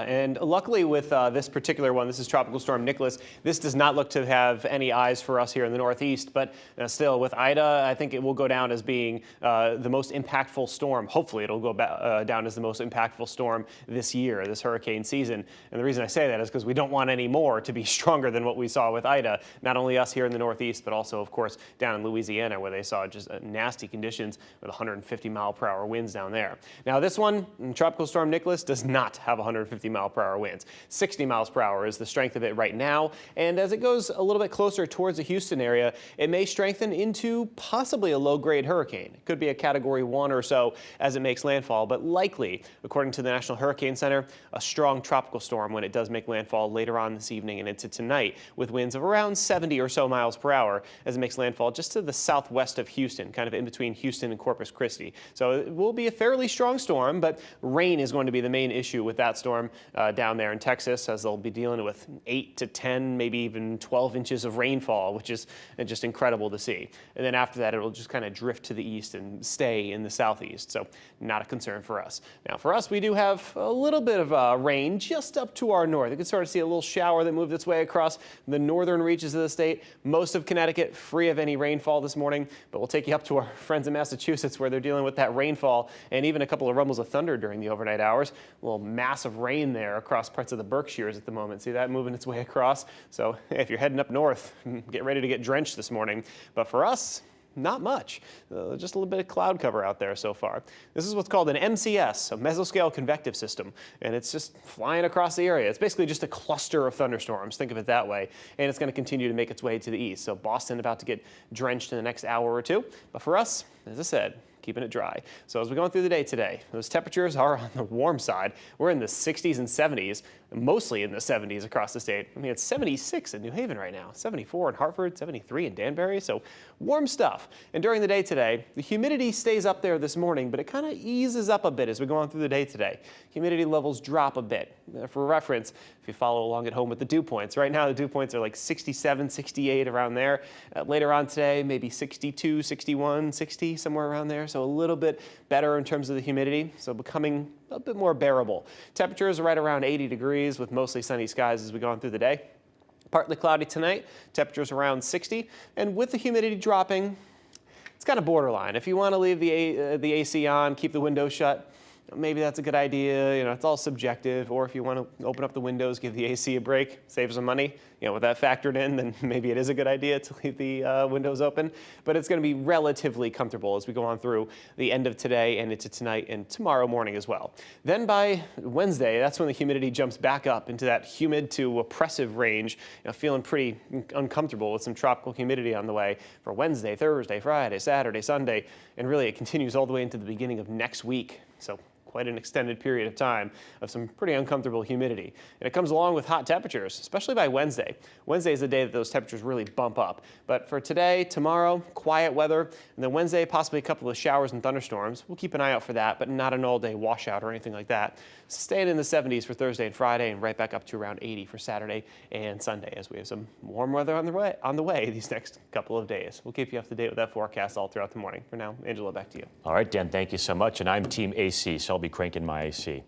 And luckily with this particular one, this is Tropical Storm Nicholas, this does not look to have any eyes for us here in the Northeast, but still with Ida, I think it will go down as being the most impactful storm. Hopefully it'll go down as the most impactful storm this year, this hurricane season. And the reason I say that is because we don't want any more to be stronger than what we saw with Ida, not only us here in the Northeast, but also, of course, down in Louisiana, where they saw just nasty conditions with 150-mile-per-hour winds down there. Now this one, Tropical Storm Nicholas, does not have 150-mile-per-hour winds. 60 miles per hour is the strength of it right now, and as it goes a little bit closer towards the Houston area, it may strengthen into possibly a low-grade hurricane. It could be a Category 1 or so as it makes landfall, but likely, according to the National Hurricane Center, a strong tropical storm when it does make landfall later on this evening and into tonight, with winds of around 70 or so miles per hour as it makes landfall just to the southwest of Houston, kind of in between Houston and Corpus Christi. So it will be a fairly strong storm, but rain is going to be the main issue with that storm down there in Texas, as they'll be dealing with 8 to 10, maybe even 12 inches of rainfall, which is just incredible to see. And then after that, it'll just kind of drift to the east and stay in the southeast. So not a concern for us. Now for us, we do have a little bit of rain just up to our north. You can sort of see a little shower that moved its way across the northern reaches of the state. Most of Connecticut free of any rainfall this morning, but we'll take you up to our friends in Massachusetts, where they're dealing with that rainfall and even a couple of rumbles of thunder during the overnight hours. A little massive rain there across parts of the Berkshires at the moment. See that moving its way across? So if you're heading up north, get ready to get drenched this morning. But for us, not much. Just a little bit of cloud cover out there so far. This is what's called an MCS, a mesoscale convective system, and it's just flying across the area. It's basically just a cluster of thunderstorms, think of it that way, and it's going to continue to make its way to the east. So Boston about to get drenched in the next hour or two, but for us, as I said, keeping it dry. So as we're going through the day today, those temperatures are on the warm side. We're in the 60s and 70s, mostly in the 70s across the state. I mean, it's 76 in New Haven right now, 74 in Hartford, 73 in Danbury, so warm stuff. And during the day today, the humidity stays up there this morning, but it kind of eases up a bit as we go on through the day today. Humidity levels drop a bit. For reference, if you follow along at home with the dew points, right now the dew points are like 67, 68 around there. Later on today, maybe 62, 61, 60, somewhere around there. So a little bit better in terms of the humidity, so becoming a bit more bearable. Temperatures are right around 80 degrees with mostly sunny skies as we go on through the day. Partly cloudy tonight, temperatures around 60, and with the humidity dropping, it's kind of borderline. If you want to leave the AC on, keep the windows shut, maybe that's a good idea. You know, it's all subjective. Or if you want to open up the windows, give the AC a break, save some money. You know, with that factored in, then maybe it is a good idea to leave the windows open. But it's going to be relatively comfortable as we go on through the end of today and into tonight and tomorrow morning as well. Then by Wednesday, that's when the humidity jumps back up into that humid to oppressive range. You know, feeling pretty uncomfortable with some tropical humidity on the way for Wednesday, Thursday, Friday, Saturday, Sunday, and really it continues all the way into the beginning of next week. So quite an extended period of time of some pretty uncomfortable humidity. And it comes along with hot temperatures, especially by Wednesday. Wednesday is the day that those temperatures really bump up. But for today, tomorrow, quiet weather, and then Wednesday, possibly a couple of showers and thunderstorms. We'll keep an eye out for that, but not an all-day washout or anything like that. Staying in the 70s for Thursday and Friday, and right back up to around 80 for Saturday and Sunday, as we have some warm weather on the way these next couple of days. We'll keep you up to date with that forecast all throughout the morning. For now, Angela, back to you. All right, Dan, thank you so much. And I'm Team AC, so I'll be cranking my AC.